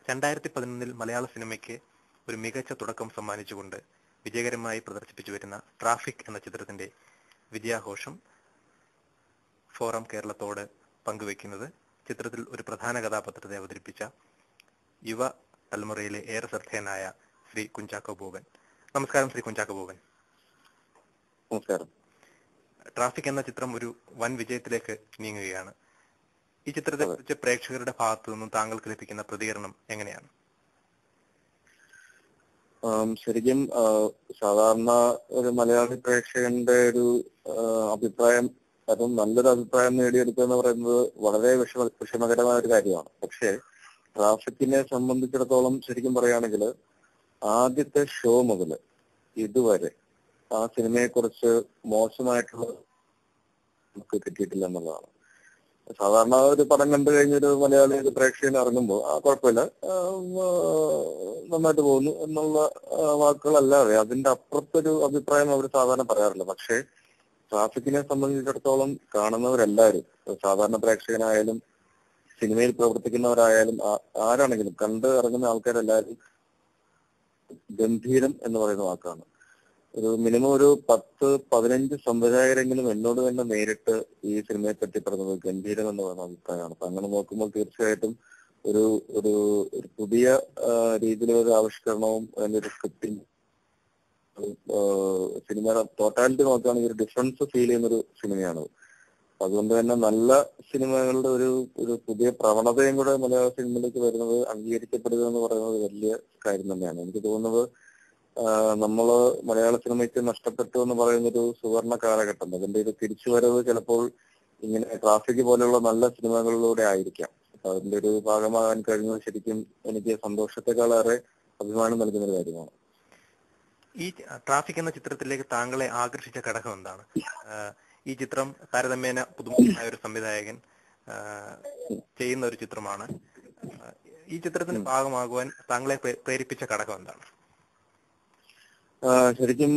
2011 മലയാള സിനിമയ്ക്ക് ഒരു മികച്ച തുടക്കം സമ്മാനിച്ചുകൊണ്ട് വിജയകരമായി പ്രദർശിപ്പിച്ചു വരുന്ന ട്രാഫിക് എന്ന ചിത്രത്തിന്റെ വിജയാഘോഷം ഫോറം കേരളത്തോട് പങ്കുവെക്കുന്നത് ചിത്രത്തിൽ ഒരു പ്രധാന കഥാപാത്രത്തെ അവതരിപ്പിച്ച യുവ തലമുറയിലെ ഏറെ ശ്രദ്ധേയനായ ശ്രീ കുഞ്ചാക്കോ ബോബൻ. നമസ്കാരം ശ്രീ കുഞ്ചാക്കോ ബോബൻ. നമസ്കാരം. ട്രാഫിക് എന്ന ചിത്രം ഒരു വൻ വിജയത്തിലേക്ക് നീങ്ങുകയാണ്. ഈ ചിത്രത്തെ കുറിച്ച് പ്രേക്ഷകരുടെ ഭാഗത്തു നിന്നും താങ്കൾക്ക് ലഭിക്കുന്ന പ്രതികരണം എങ്ങനെയാണ്? ശരിക്കും സാധാരണ ഒരു മലയാളി പ്രേക്ഷകന്റെ ഒരു അഭിപ്രായം, അതും നല്ലൊരു അഭിപ്രായം നേടിയെടുക്കുക എന്ന് പറയുന്നത് വളരെ വിഷമകരമായ ഒരു കാര്യമാണ്. പക്ഷേ ട്രാഫിക്കിനെ സംബന്ധിച്ചിടത്തോളം ശരിക്കും പറയുകയാണെങ്കിൽ ആദ്യത്തെ ഷോ മുതൽ ഇതുവരെ ആ സിനിമയെ കുറിച്ച് മോശമായിട്ടുള്ള നമുക്ക് കിട്ടിയിട്ടില്ല എന്നുള്ളതാണ്. സാധാരണ ഒരു പടം കണ്ടു കഴിഞ്ഞൊരു മലയാളി പ്രേക്ഷകൻ ഇറങ്ങുമ്പോൾ കുഴപ്പമില്ല, നന്നായിട്ട് പോകുന്നു എന്നുള്ള വാക്കുകളല്ലാതെ അതിന്റെ അപ്പുറത്തൊരു അഭിപ്രായം അവർ സാധാരണ പറയാറില്ല. പക്ഷേ ട്രാഫിക്കിനെ സംബന്ധിച്ചിടത്തോളം കാണുന്നവരെല്ലാവരും, സാധാരണ പ്രേക്ഷകനായാലും സിനിമയിൽ പ്രവർത്തിക്കുന്നവരായാലും ആരാണെങ്കിലും കണ്ട് ഇറങ്ങുന്ന ആൾക്കാരെല്ലാവരും ഗംഭീരം എന്ന് പറയുന്ന വാക്കാണ്. ഒരു മിനിമം ഒരു 10-15 സംവിധായകരെങ്കിലും എന്നോട് തന്നെ നേരിട്ട് ഈ സിനിമയെ പറ്റി പറഞ്ഞത് ഗംഭീരം എന്ന് പറയുന്ന അഭിപ്രായമാണ്. അപ്പൊ അങ്ങനെ നോക്കുമ്പോൾ തീർച്ചയായിട്ടും ഒരു ഒരു ഒരു പുതിയ രീതിയിലൊരു ആവിഷ്കരണവും അതിന്റെ ഒരു സ്ക്രിപ്റ്റിംഗ് സിനിമയുടെ ടോട്ടാലിറ്റി നോക്കുകയാണെങ്കിൽ ഒരു ഡിഫറൻസ് ഫീൽ ചെയ്യുന്നൊരു സിനിമയാണ്. അതുകൊണ്ട് തന്നെ നല്ല സിനിമകളുടെ ഒരു പുതിയ പ്രവണതയും കൂടെ മലയാള സിനിമയിലേക്ക് വരുന്നത്, അംഗീകരിക്കപ്പെടുക എന്ന് പറയുന്നത് വലിയ കാര്യം തന്നെയാണ്. എനിക്ക് തോന്നുന്നത് നമ്മള് മലയാള സിനിമയ്ക്ക് നഷ്ടപ്പെട്ടു എന്ന് പറയുന്നൊരു സുവർണ കാലഘട്ടം, അതിന്റെ ഒരു തിരിച്ചുവരവ് ചിലപ്പോൾ ഇങ്ങനെ ട്രാഫിക് പോലെയുള്ള നല്ല സിനിമകളിലൂടെ ആയിരിക്കാം. അപ്പൊ അതിന്റെ ഒരു ഭാഗമാകാൻ കഴിഞ്ഞത് ശരിക്കും എനിക്ക് സന്തോഷത്തെക്കാളേറെ അഭിമാനം നൽകുന്ന ഒരു കാര്യമാണ്. ഈ ട്രാഫിക് എന്ന ചിത്രത്തിലേക്ക് താങ്കളെ ആകർഷിച്ച ഘടകം എന്താണ്? ഈ ചിത്രം താരതമ്യേന പുതുമുഖമായ ഒരു സംവിധായകൻ ചെയ്യുന്ന ഒരു ചിത്രമാണ്. ഈ ചിത്രത്തിന് ഭാഗമാകുവാൻ താങ്കളെ പ്രേരിപ്പിച്ച ഘടകം എന്താണ്? ശരിക്കും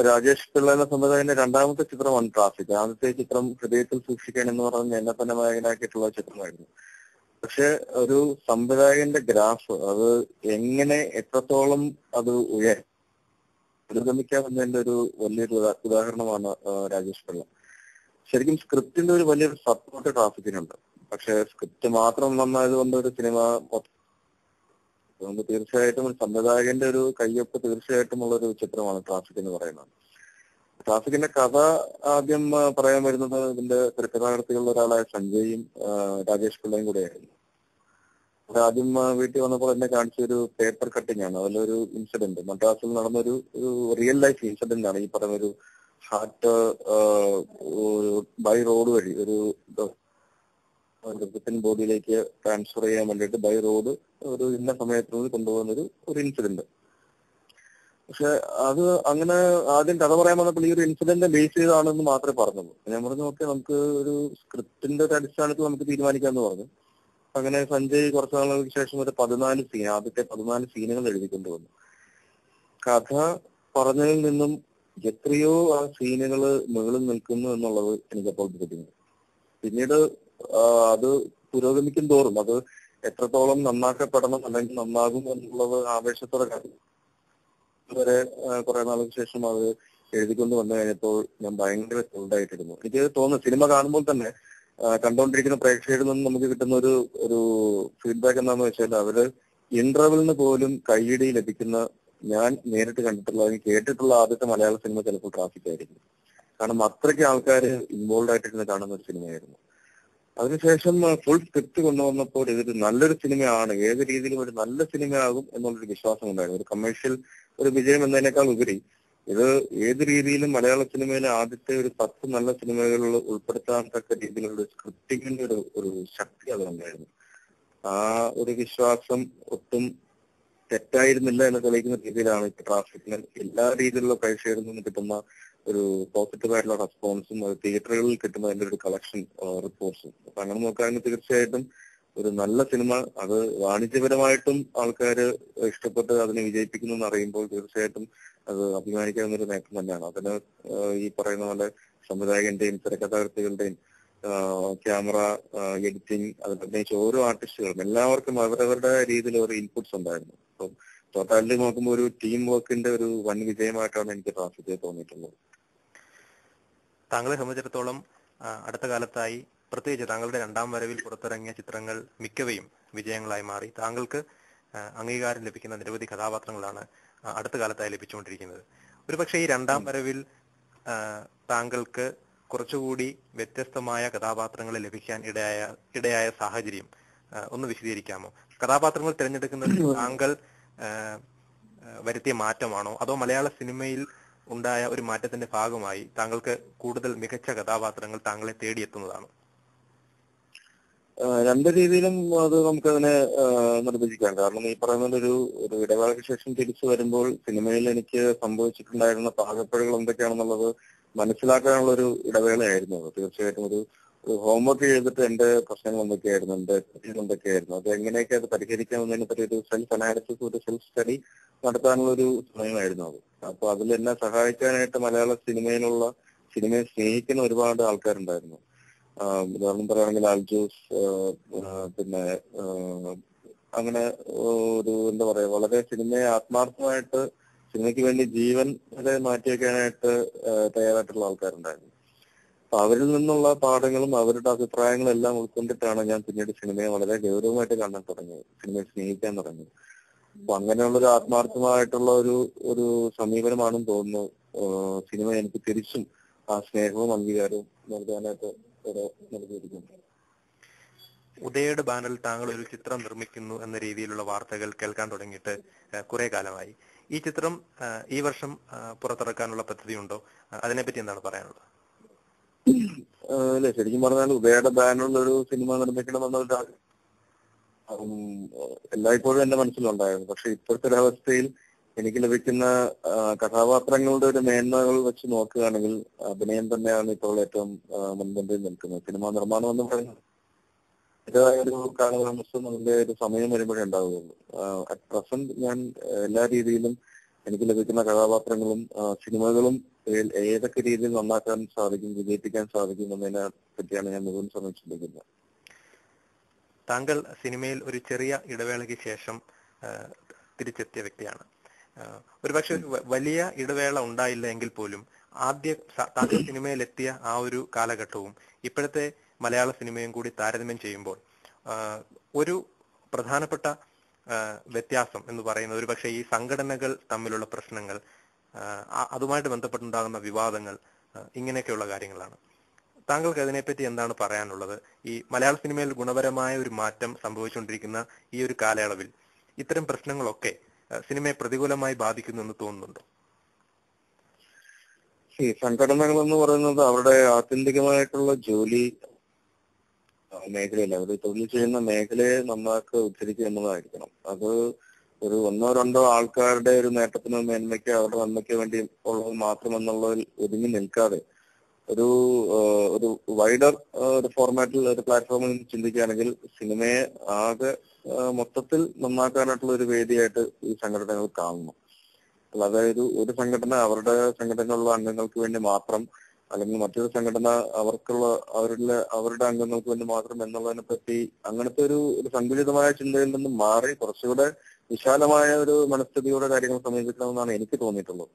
രാജേഷ് പിള്ള എന്ന സംവിധായകന്റെ രണ്ടാമത്തെ ചിത്രമാണ് ട്രാഫിക്. ആദ്യത്തെ ചിത്രം ഹൃദയത്തിൽ സൂക്ഷിക്കാൻ എന്ന് പറഞ്ഞ് എന്നെ തന്നെ നായകനാക്കിയിട്ടുള്ള ചിത്രമായിരുന്നു. പക്ഷെ ഒരു സംവിധായകന്റെ ഗ്രാഫ് അത് എങ്ങനെ എത്രത്തോളം അത് പുരോഗമിക്കാമെന്നതിന്റെ ഒരു വലിയൊരു ഉദാഹരണമാണ് രാജേഷ് പിള്ള. ശരിക്കും സ്ക്രിപ്റ്റിന്റെ ഒരു വലിയൊരു സപ്പോർട്ട് ട്രാഫിക്കിനുണ്ട്. പക്ഷെ സ്ക്രിപ്റ്റ് മാത്രം നന്നായതുകൊണ്ട് ഒരു സിനിമ അതുകൊണ്ട് തീർച്ചയായിട്ടും ഒരു സംവിധായകന്റെ ഒരു കയ്യൊപ്പ് തീർച്ചയായിട്ടും ഉള്ളൊരു ചിത്രമാണ് ട്രാഫിക് എന്ന് പറയുന്നത്. ട്രാഫിക്കിന്റെ കഥ ആദ്യം പറയാൻ വരുന്നത് ഇതിന്റെ തിരക്കഥാകൃത്തുകളിൽ ഒരാളായ സഞ്ജയും രാജേഷ് പിള്ളയും കൂടെയായിരുന്നു. ആദ്യം വീട്ടിൽ വന്നപ്പോൾ എന്നെ കാണിച്ച ഒരു പേപ്പർ കട്ടിംഗ് ആണ്. അതിലൊരു ഇൻസിഡന്റ് മദ്രാസിൽ നടന്നൊരു റിയൽ ലൈഫ് ഇൻസിഡന്റ് ആണ്. ഈ പറയുന്ന ഒരു ഹാർട്ട് ബൈ റോഡ് വഴി ഒരു ബോഡിയിലേക്ക് ട്രാൻസ്ഫർ ചെയ്യാൻ വേണ്ടിയിട്ട് ബൈ റോഡ് ഒരു ഇന്ന സമയത്തിനുള്ളിൽ കൊണ്ടുപോകുന്ന ഒരു ഇൻസിഡന്റ്. പക്ഷെ അത് അങ്ങനെ ആദ്യം കഥ പറയാൻ വന്നപ്പോൾ ഈ ഒരു ഇൻസിഡന്റ് ബേസ് ചെയ്താണെന്ന് മാത്രമേ പറഞ്ഞുള്ളൂ. ഞാൻ പറഞ്ഞു ഓക്കെ, നമുക്ക് ഒരു സ്ക്രിപ്റ്റിന്റെ ഒരു അടിസ്ഥാനത്തിൽ നമുക്ക് തീരുമാനിക്കാമെന്ന് പറഞ്ഞു. അങ്ങനെ സഞ്ജയ് കുറച്ചു നാളുകൾക്ക് ശേഷം ഒരു 14 സീൻ, ആദ്യത്തെ 14 സീനുകൾ എഴുതിക്കൊണ്ടുവന്നു. കഥ പറഞ്ഞതിൽ നിന്നും എത്രയോ ആ സീനുകള് മുകളിൽ നിൽക്കുന്നു എന്നുള്ളത് എനിക്കപ്പോൾ ബോധ്യപ്പെട്ടു. പിന്നീട് അത് പുരോഗമിക്കും തോറും അത് എത്രത്തോളം നന്നാക്കപ്പെടണം അല്ലെങ്കിൽ നന്നാകും എന്നുള്ളത് ആവേശത്തോടെ വരെ കുറെ നാൾക്ക് ശേഷം അത് എഴുതിക്കൊണ്ട് വന്നു കഴിഞ്ഞപ്പോൾ ഞാൻ ഭയങ്കര ചൂടായിട്ടിരുന്നു. എനിക്ക് തോന്നുന്നു സിനിമ കാണുമ്പോൾ തന്നെ കണ്ടുകൊണ്ടിരിക്കുന്ന പ്രേക്ഷകരിൽ നിന്ന് നമുക്ക് കിട്ടുന്ന ഒരു ഫീഡ്ബാക്ക് എന്താണെന്ന് വെച്ചാൽ അവര് ഇന്റർവെലിന് പോലും കയ്യടി ലഭിക്കുന്ന, ഞാൻ നേരിട്ട് കണ്ടിട്ടുള്ള അല്ലെങ്കിൽ കേട്ടിട്ടുള്ള ആദ്യത്തെ മലയാള സിനിമ ചിലപ്പോൾ ട്രാഫിക് ആയിരിക്കും. കാരണം അത്രയ്ക്ക് ആൾക്കാർ ഇൻവോൾവ് ആയിട്ടിരുന്ന് കാണുന്ന ഒരു സിനിമയായിരുന്നു. അതിനുശേഷം ഫുൾ സ്ക്രിപ്റ്റ് കൊണ്ടുവന്നപ്പോൾ ഇതൊരു നല്ലൊരു സിനിമയാണ്, ഏത് രീതിയിലും ഒരു നല്ല സിനിമയാകും എന്നുള്ളൊരു വിശ്വാസം ഉണ്ടായിരുന്നു. ഒരു കമേഴ്ഷ്യൽ ഒരു വിജയം എന്നതിനേക്കാൾ ഉപരി ഇത് ഏത് രീതിയിലും മലയാള സിനിമയിലെ ആദ്യത്തെ ഒരു 10 നല്ല സിനിമകളിൽ ഉൾപ്പെടുത്താൻ തക്ക രീതിയിലുള്ള സ്ക്രിപ്റ്റിങ്ങിന്റെ ഒരു ശക്തി അതുണ്ടായിരുന്നു. ആ ഒരു വിശ്വാസം ഒട്ടും തെറ്റായിരുന്നില്ല എന്ന് തെളിയിക്കുന്ന രീതിയിലാണ് ഇപ്പൊ ട്രാഫിക്കിന് എല്ലാ രീതിയിലുള്ള പ്രേക്ഷകരിൽ നിന്ന് കിട്ടുന്ന ഒരു പോസിറ്റീവ് ആയിട്ടുള്ള റെസ്പോൺസും അത് തിയേറ്ററുകളിൽ കിട്ടുന്ന അതിന്റെ ഒരു കളക്ഷൻ റിപ്പോർട്ട്സും. അപ്പൊ അങ്ങനെ നോക്കുകയാണെങ്കിൽ തീർച്ചയായിട്ടും ഒരു നല്ല സിനിമ അത് വാണിജ്യപരമായിട്ടും ആൾക്കാർ ഇഷ്ടപ്പെട്ട് അതിനെ വിജയിപ്പിക്കുന്നു എന്ന് അറിയുമ്പോൾ തീർച്ചയായിട്ടും അത് അഭിമാനിക്കാവുന്ന ഒരു നേട്ടം തന്നെയാണ്. അതിന് ഈ പറയുന്ന പോലെ സംവിധായകന്റെയും തിരക്കഥാകൃത്തുകളുടെയും ക്യാമറ, എഡിറ്റിംഗ്, അത് പ്രത്യേകിച്ച് ഓരോ ആർട്ടിസ്റ്റുകളും എല്ലാവർക്കും അവരവരുടെ രീതിയിൽ ഓരോ ഇൻപുട്സ് ഉണ്ടായിരുന്നു. അപ്പം ടോട്ടാലിറ്റി നോക്കുമ്പോൾ ഒരു ടീം വർക്കിന്റെ ഒരു വൻ വിജയമായിട്ടാണ് എനിക്ക് ട്രാഫിക് തോന്നിയിട്ടുള്ളത്. താങ്കളെ സംബന്ധിച്ചിടത്തോളം അടുത്ത കാലത്തായി പ്രത്യേകിച്ച് താങ്കളുടെ രണ്ടാം വരവിൽ പുറത്തിറങ്ങിയ ചിത്രങ്ങൾ മിക്കവയും വിജയങ്ങളായി മാറി. താങ്കൾക്ക് അംഗീകാരം ലഭിക്കുന്ന നിരവധി കഥാപാത്രങ്ങളാണ് അടുത്ത കാലത്തായി ലഭിച്ചുകൊണ്ടിരിക്കുന്നത്. ഒരുപക്ഷെ ഈ രണ്ടാം വരവിൽ താങ്കൾക്ക് കുറച്ചുകൂടി വ്യത്യസ്തമായ കഥാപാത്രങ്ങളെ ലഭിക്കാൻ ഇടയായ സാഹചര്യം ഒന്ന് വിശദീകരിക്കാമോ? കഥാപാത്രങ്ങൾ തിരഞ്ഞെടുക്കുന്നതിൽ താങ്കൾ വരുത്തിയ മാറ്റമാണോ, അതോ മലയാള സിനിമയിൽ ഉണ്ടായ ഒരു മാറ്റത്തിന്റെ ഭാഗമായി താങ്കൾക്ക് കൂടുതൽ മികച്ച കഥാപാത്രങ്ങൾ താങ്കളെ തേടിയെത്തുന്നതാണോ? രണ്ട് രീതിയിലും അത് നമുക്കതിനെ നിർവചിക്കാം. കാരണം ഈ പറയുന്ന ഒരു ഇടവേളയ്ക്ക് ശേഷം തിരിച്ചു വരുമ്പോൾ സിനിമയിൽ എനിക്ക് സംഭവിച്ചിട്ടുണ്ടായിരുന്ന പാകപ്പിഴകൾ എന്തൊക്കെയാണെന്നുള്ളത് മനസ്സിലാക്കാനുള്ള ഒരു ഇടവേളയായിരുന്നു അത്. തീർച്ചയായിട്ടും ഒരു ഹോംവർക്ക് ചെയ്തിട്ട് എന്റെ പ്രശ്നങ്ങൾ എന്തൊക്കെയായിരുന്നു, എന്റെ തെറ്റുകൾ എന്തൊക്കെയായിരുന്നു, അത് എങ്ങനെയൊക്കെ അത് പരിഹരിക്കാമെന്നതിനെ പറ്റി ഒരു സെൽഫ് അനാലിസിസ്, ഒരു സെൽഫ് സ്റ്റഡി നടത്താനുള്ള ഒരു സമയമായിരുന്നു അത്. അപ്പൊ അതിൽ എന്നെ സഹായിക്കാനായിട്ട് മലയാള സിനിമയെ സ്നേഹിക്കുന്ന ഒരുപാട് ആൾക്കാരുണ്ടായിരുന്നു. ഉദാഹരണം പറയുകയാണെങ്കിൽ ആൽജോസ്, പിന്നെ അങ്ങനെ ഒരു എന്താ പറയാ, വളരെ സിനിമയെ ആത്മാർത്ഥമായിട്ട് സിനിമയ്ക്ക് വേണ്ടി ജീവൻ വരെ മാറ്റിവെക്കാനായിട്ട് തയ്യാറായിട്ടുള്ള ആൾക്കാരുണ്ടായിരുന്നു. അപ്പൊ അവരിൽ നിന്നുള്ള പാഠങ്ങളും അവരുടെ അഭിപ്രായങ്ങളും എല്ലാം ഉൾക്കൊണ്ടിട്ടാണ് ഞാൻ പിന്നീട് സിനിമയെ വളരെ ഗൗരവമായിട്ട് കാണാൻ തുടങ്ങിയത്, സിനിമയെ സ്നേഹിക്കാൻ തുടങ്ങിയത്. അപ്പൊ അങ്ങനെയുള്ള ഒരു ആത്മാർത്ഥമായിട്ടുള്ള ഒരു സമീപനമാണെന്ന് തോന്നുന്നു സിനിമ എനിക്ക് തിരിച്ചും ആ സ്നേഹവും അംഗീകാരവും നൽകാനായിട്ട് നൽകിയിരിക്കുന്നു. ഉദയയുടെ ബാനറിൽ താങ്കൾ ഒരു ചിത്രം നിർമ്മിക്കുന്നു എന്ന രീതിയിലുള്ള വാർത്തകൾ കേൾക്കാൻ തുടങ്ങിയിട്ട് കുറെ കാലമായി. ഈ ചിത്രം ഈ വർഷം പുറത്തിറക്കാനുള്ള പദ്ധതിയുണ്ടോ? അതിനെപ്പറ്റി എന്താണ് പറയാനുള്ളത്? അല്ലെ, ശരിക്കും പറഞ്ഞാൽ ഉദയയുടെ ബാനറിൽ ഒരു സിനിമ നിർമ്മിക്കണമെന്നുള്ള എല്ലായ്പ്പോഴും എന്റെ മനസ്സിലുണ്ടായിരുന്നു. പക്ഷെ ഇപ്പോഴത്തെ ഒരു അവസ്ഥയിൽ എനിക്ക് ലഭിക്കുന്ന കഥാപാത്രങ്ങളുടെ ഒരു മേന്മകൾ വെച്ച് നോക്കുകയാണെങ്കിൽ അഭിനയം തന്നെയാണ് ഇപ്പോൾ ഏറ്റവും മുൻപന്തിയിൽ നിൽക്കുന്നത്. സിനിമാ നിർമ്മാണം എന്ന് പറയുന്നത് അതിൻ്റെതായ ഒരു കാലതാമസം, അതിന്റെ ഒരു സമയം വരുമ്പോഴേ ഉണ്ടാവുകയുള്ളൂ. അറ്റ് പ്രസന്റ് ഞാൻ എല്ലാ രീതിയിലും എനിക്ക് ലഭിക്കുന്ന കഥാപാത്രങ്ങളും സിനിമകളും ഏതൊക്കെ രീതിയിൽ നന്നാക്കാൻ സാധിക്കും, വിജയിപ്പിക്കാൻ സാധിക്കും എന്നതിനെ പറ്റിയാണ് ഞാൻ മുഴുവൻ ശ്രമിച്ചിരിക്കുന്നത്. താങ്കൾ സിനിമയിൽ ഒരു ചെറിയ ഇടവേളയ്ക്ക് ശേഷം തിരിച്ചെത്തിയ വ്യക്തിയാണ്. ഒരുപക്ഷെ വലിയ ഇടവേള ഉണ്ടായില്ല എങ്കിൽ പോലും താങ്കൾ സിനിമയിലെത്തിയ ആ ഒരു കാലഘട്ടവും ഇപ്പോഴത്തെ മലയാള സിനിമയും കൂടി താരതമ്യം ചെയ്യുമ്പോൾ ഒരു പ്രധാനപ്പെട്ട വ്യത്യാസം എന്ന് പറയുന്നത് ഒരുപക്ഷെ ഈ സംഘടനകൾ തമ്മിലുള്ള പ്രശ്നങ്ങൾ, അതുമായിട്ട് ബന്ധപ്പെട്ടുണ്ടാകുന്ന വിവാദങ്ങൾ, ഇങ്ങനെയൊക്കെയുള്ള കാര്യങ്ങളാണ്. താങ്കൾക്ക് അതിനെപ്പറ്റി എന്താണ് പറയാനുള്ളത്? ഈ മലയാള സിനിമയിൽ ഗുണപരമായ ഒരു മാറ്റം സംഭവിച്ചുകൊണ്ടിരിക്കുന്ന ഈ ഒരു കാലയളവിൽ ഇത്തരം പ്രശ്നങ്ങളൊക്കെ സിനിമയെ പ്രതികൂലമായി ബാധിക്കുന്നു എന്ന് തോന്നുന്നുണ്ടോ? ഈ സംഘടനകൾ എന്ന് പറയുന്നത് അവരുടെ ആത്യന്തികമായിട്ടുള്ള ജോലി മേഖലയില്ല, അവർ തൊഴിൽ ചെയ്യുന്ന മേഖലയെ നന്നാക്കി ഉദ്ധരിക്കുക എന്നതായിരിക്കണം. അത് ഒരു ഒന്നോ രണ്ടോ ആൾക്കാരുടെ ഒരു നേട്ടത്തിനോ മേന്മയ്ക്കോ അവരുടെ നന്മയ്ക്കോ വേണ്ടി ഉള്ളത് മാത്രമെന്നുള്ളതിൽ ഒതുങ്ങി നിൽക്കാതെ ഒരു വൈഡർ ഒരു ഫോർമാറ്റിൽ, ഒരു പ്ലാറ്റ്ഫോമിൽ ചിന്തിക്കുകയാണെങ്കിൽ സിനിമയെ ആകെ മൊത്തത്തിൽ നന്നാക്കാനായിട്ടുള്ള ഒരു വേദിയായിട്ട് ഈ സംഘടനകൾ കാണുന്നു. അല്ലാതെ ഒരു സംഘടന അവരുടെ സംഘടനയിലുള്ള അംഗങ്ങൾക്ക് വേണ്ടി മാത്രം, അല്ലെങ്കിൽ മറ്റൊരു സംഘടന അവരുടെ അംഗങ്ങൾക്ക് വേണ്ടി മാത്രം എന്നുള്ളതിനെ പറ്റി അങ്ങനത്തെ ഒരു സങ്കുചിതമായ ചിന്തയിൽ നിന്നും മാറി കുറച്ചുകൂടെ വിശാലമായ ഒരു മനസ്ഥിതിയോടെ കാര്യങ്ങൾ സമീപിക്കണമെന്നാണ് എനിക്ക് തോന്നിയിട്ടുള്ളത്.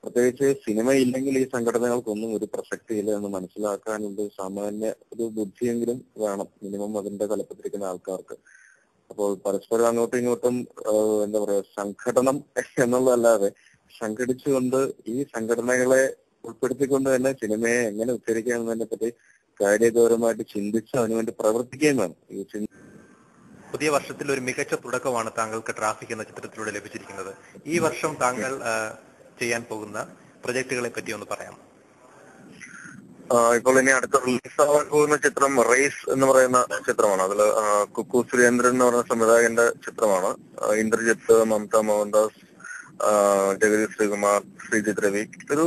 പ്രത്യേകിച്ച് സിനിമ ഇല്ലെങ്കിൽ ഈ സംഘടനകൾക്കൊന്നും ഒരു പ്രസക്തിയില്ല എന്ന് മനസ്സിലാക്കാനുള്ള സാമാന്യ ഒരു ബുദ്ധിയെങ്കിലും വേണം മിനിമം അതിന്റെ തലപ്പത്തിരിക്കുന്ന ആൾക്കാർക്ക്. അപ്പോൾ പരസ്പരം അങ്ങോട്ടും ഇങ്ങോട്ടും എന്താ പറയാ, സംഘടനം എന്നുള്ളതല്ലാതെ സംഘടിച്ചുകൊണ്ട് ഈ സംഘടനകളെ ഉൾപ്പെടുത്തിക്കൊണ്ട് തന്നെ സിനിമയെ എങ്ങനെ ഉദ്ധരിക്കാം എന്നതിനെ പറ്റി കാര്യഗൗരവമായിട്ട് ചിന്തിച്ച് അതിനുവേണ്ടി പ്രവർത്തിക്കുകയും വേണം. പുതിയ വർഷത്തിൽ ഒരു മികച്ച തുടക്കമാണ് താങ്കൾക്ക് ട്രാഫിക് എന്ന ചിത്രത്തിലൂടെ ലഭിച്ചിരിക്കുന്നത്. ഈ വർഷം താങ്കൾ ചെയ്യാൻ പോകുന്ന പ്രൊജക്ടുകളെ പറ്റി ഒന്ന് പറയാം. ഇപ്പോൾ ഇനി അടുത്ത റിലീസാവാൻ പോകുന്ന ചിത്രം റേസ് എന്ന് പറയുന്ന ചിത്രമാണ്. അതിൽ കുക്കു സുരേന്ദ്രൻ എന്ന് പറയുന്ന സംവിധായകന്റെ ചിത്രമാണ്. ഇന്ദ്രജിത്ത്, മമത മോഹൻദാസ്, ജഗദീഷ് ശ്രീകുമാർ, ശ്രീജിത്ത് രവി. ഒരു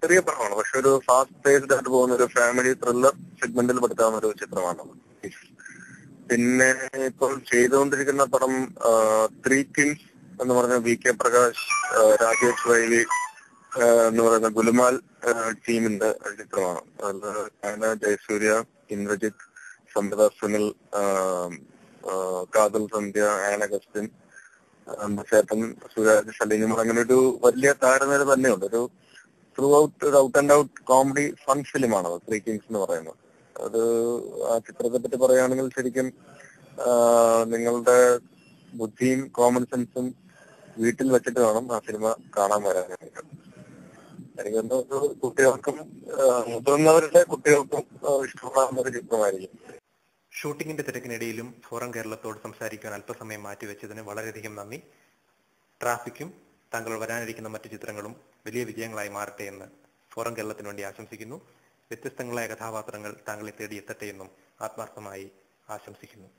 ചെറിയ പടമാണ്, പക്ഷെ ഒരു ഫാസ്റ്റ് പേസ്ഡ് ആയിട്ട് പോകുന്ന ഒരു ഫാമിലി ത്രില്ലർ സെഗ്മെന്റിൽ പെടുത്താവുന്ന ഒരു ചിത്രമാണ്. പിന്നെ ഇപ്പോൾ ചെയ്തുകൊണ്ടിരിക്കുന്ന പടം ത്രീ കിങ്സ് എന്ന് പറഞ്ഞ VK പ്രകാശ്, രാജേഷ് വൈലി എന്ന് പറയുന്ന ഗുലുമാൽ ടീമിന്റെ ചിത്രമാണ്. അതിൽ ജയസൂര്യ, ഇന്ദ്രജിത്ത്, സംവിത സുനിൽ, കാതൽ സന്ധ്യ, ആൻ അഗസ്റ്റിൻ, ചേട്ടൻ, സുരാജ്, സലീം, അങ്ങനെ ഒരു വലിയ താരനിര തന്നെയുണ്ട്. ഒരു ത്രൂ ഔട്ട് ഒരു out and out comedy fun ഫിലിമാണത് ത്രീ കിങ്സ് എന്ന് പറയുന്നത്. അത് ആ ചിത്രത്തെ പറ്റി പറയുകയാണെങ്കിൽ ശരിക്കും നിങ്ങളുടെ ബുദ്ധിയും കോമൺ സെൻസും വീട്ടിൽ വെച്ചിട്ട് വേണം ആ സിനിമ കാണാൻ വരാനായിട്ട്. എനിക്കൊന്ന് കുട്ടികൾക്കും മുതിർന്നവരുടെ കുട്ടികൾക്കും ഇഷ്ടപ്പെടാവുന്ന ഒരു ചിത്രമായിരിക്കും. ഷൂട്ടിങ്ങിന്റെ തിരക്കിനിടയിലും ഫോറം കേരളത്തോട് സംസാരിക്കാൻ അല്പസമയം മാറ്റിവെച്ചതിന് വളരെയധികം നന്ദി. ട്രാഫിക്കും താങ്കൾ വരാനിരിക്കുന്ന മറ്റു ചിത്രങ്ങളും വലിയ വിജയങ്ങളായി മാറട്ടെ എന്ന് ഫോറം കേരളത്തിന് വേണ്ടി ആശംസിക്കുന്നു. വ്യത്യസ്തങ്ങളായ കഥാപാത്രങ്ങൾ താങ്കളെ തേടി എത്തട്ടെ എന്നും ആത്മാർത്ഥമായി ആശംസിക്കുന്നു.